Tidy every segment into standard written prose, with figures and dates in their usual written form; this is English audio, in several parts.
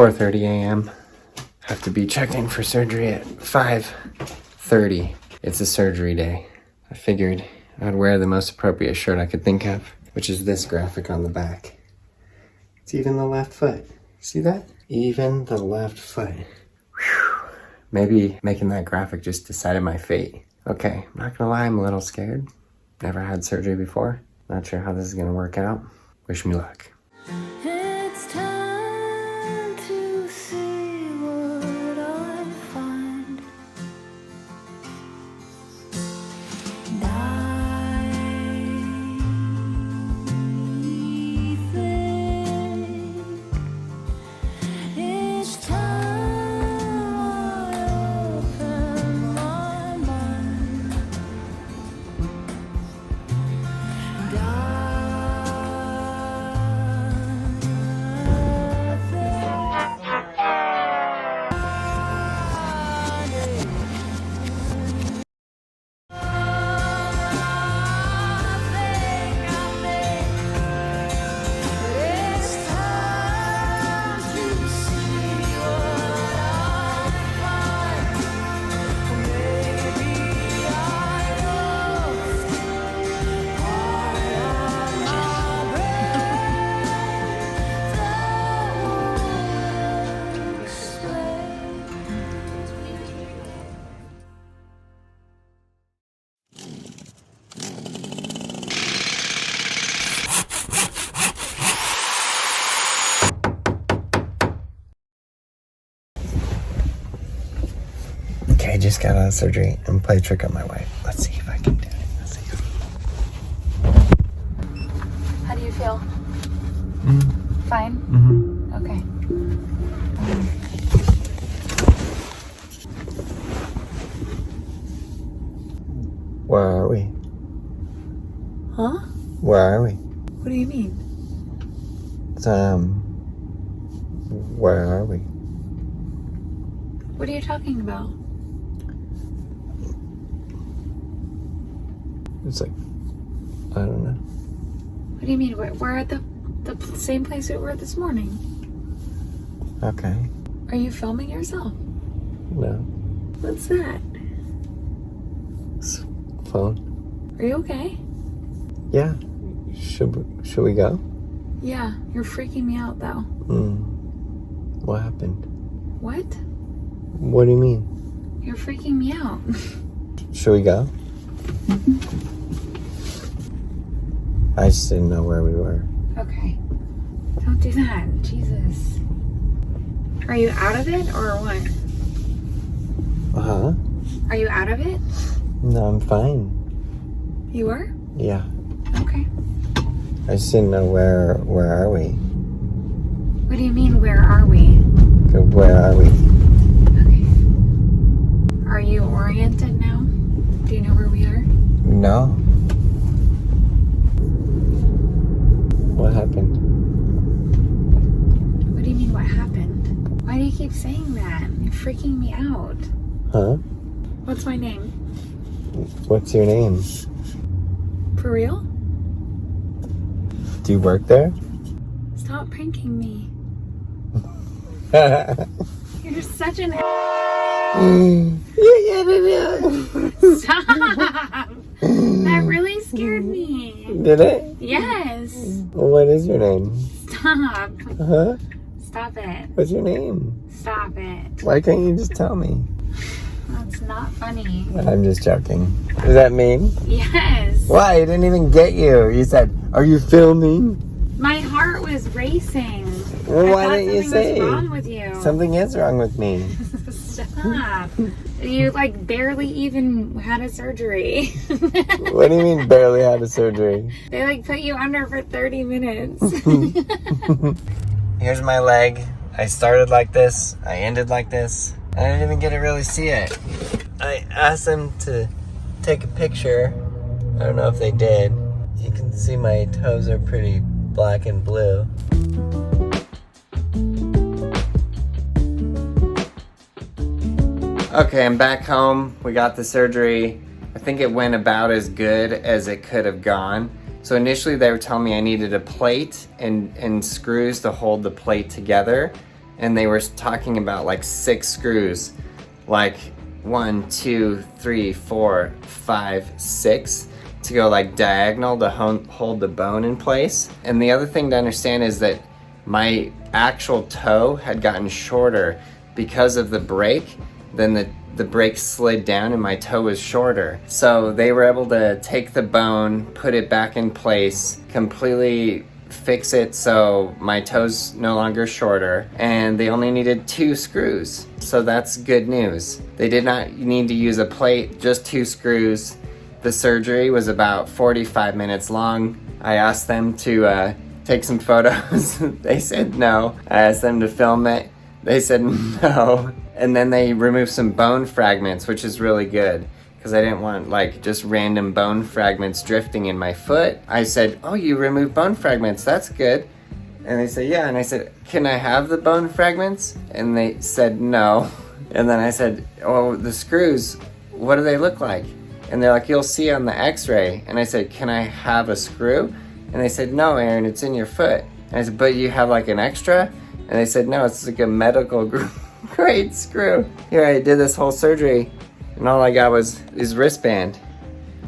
4:30 a.m. Have to be checked in for surgery at 5:30. It's a surgery day. I figured I'd wear the most appropriate shirt I could think of, which is this graphic on the back. It's even the left foot. See that? Even the left foot. Whew. Maybe making that graphic just decided my fate. Okay, I'm not gonna lie, I'm a little scared. Never had surgery before. Not sure how this is gonna work out. Wish me luck. It's time to see what I find. Each time I open my mind. Okay, just got out of surgery and play a trick on my wife. Let's see if I can do it. Let's see. How do you feel? Fine? Okay. Where are we? Huh? Where are we? What do you mean? Where are we? What are you talking about? It's like, I don't know. What do you mean? We're at the same place we were this morning. Okay. Are you filming yourself? No. What's that? It's phone. Are you okay? Yeah. Should we go? Yeah, you're freaking me out though. What happened? What? What do you mean? You're freaking me out. Should we go? I just didn't know where we were. Okay. Don't do that. Jesus. Are you out of it or what? Huh? Are you out of it? No, I'm fine. You are? Yeah. Okay. I just didn't know where are we? What do you mean, where are we? Where are we? Okay. Are you oriented now? Do you know where we are? No. What happened? What do you mean, what happened? Why do you keep saying that? You're freaking me out. Huh? What's my name? What's your name? For real? Do you work there? Stop pranking me. You're such an Stop! That really scared me. Did it? Yes. What is your name? Stop. Huh? Stop it. What's your name? Stop it. Why can't you just tell me? That's not funny. I'm just joking. Is that mean? Yes. Why? I didn't even get you. You said, "Are you filming?" My heart was racing. Well, I why thought didn't you something say? was wrong with you. Something is wrong with me. Stop. You like barely even had a surgery. What do you mean barely had a surgery? They like put you under for 30 minutes. Here's my leg. I started like this. I ended like this. I didn't even get to really see it. I asked them to take a picture. I don't know if they did. You can see my toes are pretty black and blue. Okay, I'm back home. We got the surgery. I think it went about as good as it could have gone. So initially they were telling me I needed a plate and screws to hold the plate together. and they were talking about like 6 screws, like 1, 2, 3, 4, 5, 6, to go like diagonal to hold the bone in place. And the other thing to understand is that my actual toe had gotten shorter because of the brake. Then the brake slid down and my toe was shorter. So they were able to take the bone, put it back in place, completely fix it so my toe's no longer shorter, and they only needed 2 screws. So that's good news. They did not need to use a plate, just 2 screws. The surgery was about 45 minutes long. I asked them to take some photos. They said no. I asked them to film it. They said no. And then they removed some bone fragments, which is really good, because I didn't want like just random bone fragments drifting in my foot. I said, oh, you removed bone fragments, that's good. And they said, yeah. And I said, can I have the bone fragments? And they said no. And then I said, oh, the screws, what do they look like? And they're like, you'll see on the x-ray. And I said, can I have a screw? And they said, no, Aaron, it's in your foot. And I said, but you have like an extra? And they said, no, it's like a medical grade screw. Here, I did this whole surgery, and all I got was his wristband.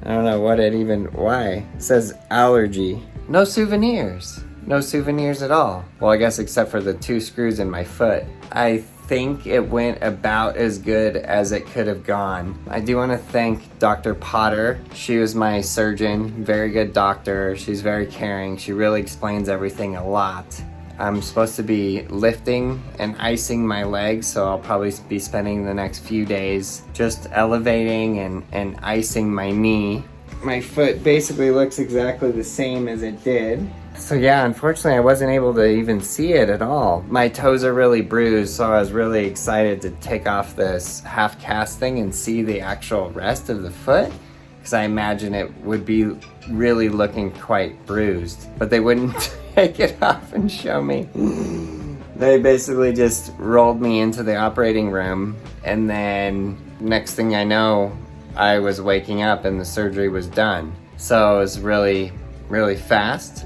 I don't know why. It says allergy. No souvenirs. No souvenirs at all. Well, I guess except for the 2 screws in my foot. I think it went about as good as it could have gone. I do want to thank Dr. Potter. She was my surgeon, very good doctor. She's very caring. She really explains everything a lot. I'm supposed to be lifting and icing my legs, so I'll probably be spending the next few days just elevating and icing my knee. My foot basically looks exactly the same as it did. So yeah, unfortunately I wasn't able to even see it at all. My toes are really bruised, so I was really excited to take off this half cast thing and see the actual rest of the foot, because I imagine it would be really looking quite bruised, but they wouldn't take it off and show me. They basically just rolled me into the operating room, and then next thing I know, I was waking up and the surgery was done. So it was really, really fast,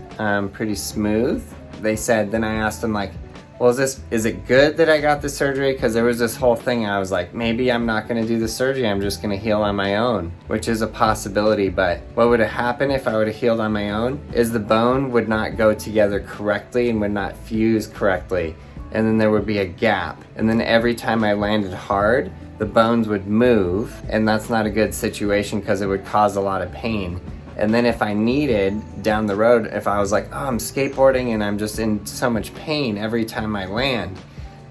pretty smooth. They said, then I asked them like, well, is it good that I got the surgery? Because there was this whole thing, I was like, maybe I'm not gonna do the surgery, I'm just gonna heal on my own, which is a possibility. But what would have happened if I would have healed on my own is the bone would not go together correctly and would not fuse correctly. And then there would be a gap. And then every time I landed hard, the bones would move, and that's not a good situation because it would cause a lot of pain. And then if I needed, down the road, if I was like, oh, I'm skateboarding and I'm just in so much pain every time I land,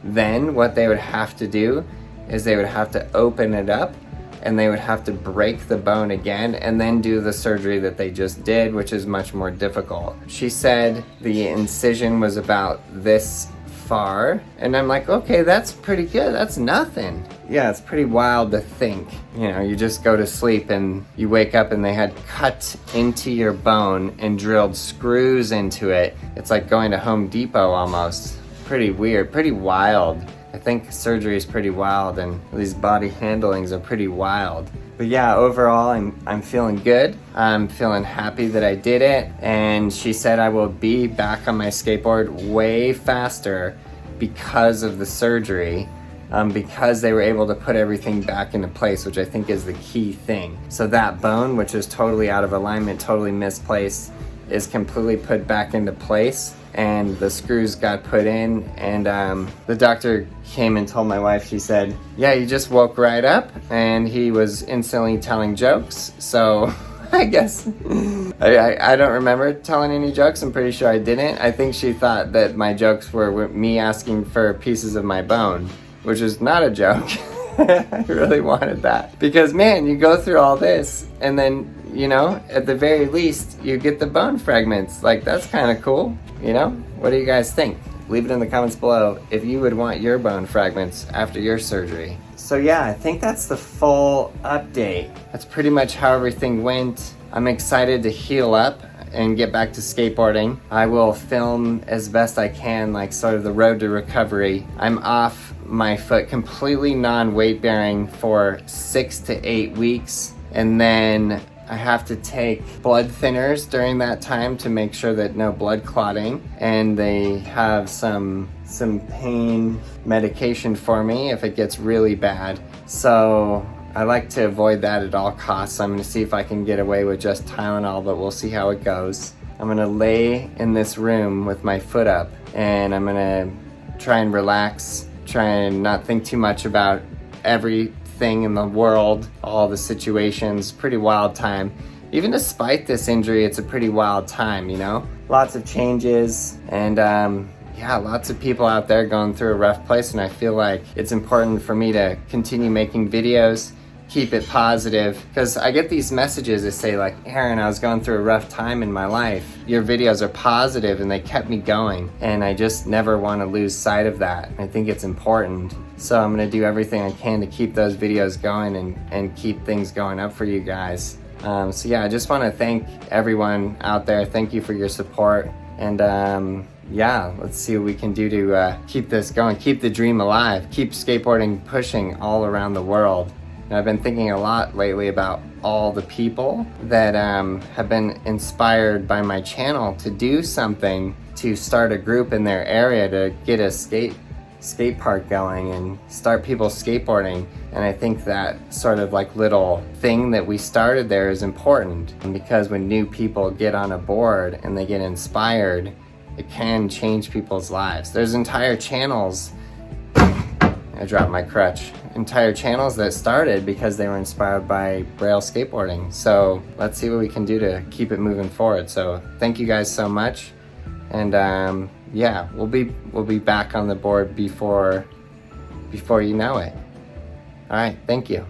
then what they would have to do is they would have to open it up and they would have to break the bone again and then do the surgery that they just did, which is much more difficult. She said the incision was about this far, and I'm like, okay, that's pretty good, that's nothing. Yeah, it's pretty wild to think, you know, you just go to sleep and you wake up and they had cut into your bone and drilled screws into it. It's like going to Home Depot almost. Pretty weird, pretty wild. I think surgery is pretty wild, and these body handlings are pretty wild. But yeah, overall, I'm feeling good. I'm feeling happy that I did it. And she said I will be back on my skateboard way faster because of the surgery, because they were able to put everything back into place, which I think is the key thing. So that bone, which is totally out of alignment, totally misplaced, is completely put back into place. And the screws got put in, and the doctor came and told my wife, she said, yeah, you just woke right up, and he was instantly telling jokes. So I guess I don't remember telling any jokes. I'm pretty sure I didn't. I think she thought that my jokes were me asking for pieces of my bone, which is not a joke. I really wanted that, because man, you go through all this and then, you know, at the very least you get the bone fragments. Like, that's kind of cool, you know? What do you guys think? Leave it in the comments below if you would want your bone fragments after your surgery. So yeah, I think that's the full update. That's pretty much how everything went. I'm excited to heal up and get back to skateboarding. I will film as best I can, like sort of the road to recovery. I'm off my foot completely non-weight bearing for 6 to 8 weeks, and then I have to take blood thinners during that time to make sure that no blood clotting, and they have some pain medication for me if it gets really bad. So I like to avoid that at all costs. I'm gonna see if I can get away with just Tylenol, but we'll see how it goes. I'm gonna lay in this room with my foot up, and I'm gonna try and relax, try and not think too much about everything in the world, all the situations. Pretty wild time. Even despite this injury, it's a pretty wild time, you know? Lots of changes, and yeah, lots of people out there going through a rough place, and I feel like it's important for me to continue making videos, keep it positive, because I get these messages that say like, Aaron, I was going through a rough time in my life. Your videos are positive and they kept me going, and I just never want to lose sight of that. I think it's important. So I'm gonna do everything I can to keep those videos going and keep things going up for you guys. So yeah, I just want to thank everyone out there. Thank you for your support, and yeah, let's see what we can do to keep this going, keep the dream alive, keep skateboarding pushing all around the world. And I've been thinking a lot lately about all the people that have been inspired by my channel to do something, to start a group in their area to get a skate park going and start people skateboarding. And I think that sort of like little thing that we started there is important, because when new people get on a board and they get inspired, it can change people's lives. There's entire channels, I dropped my crutch, entire channels that started because they were inspired by Braille skateboarding. So let's see what we can do to keep it moving forward. So thank you guys so much, and yeah, we'll be back on the board before you know it. All right, thank you.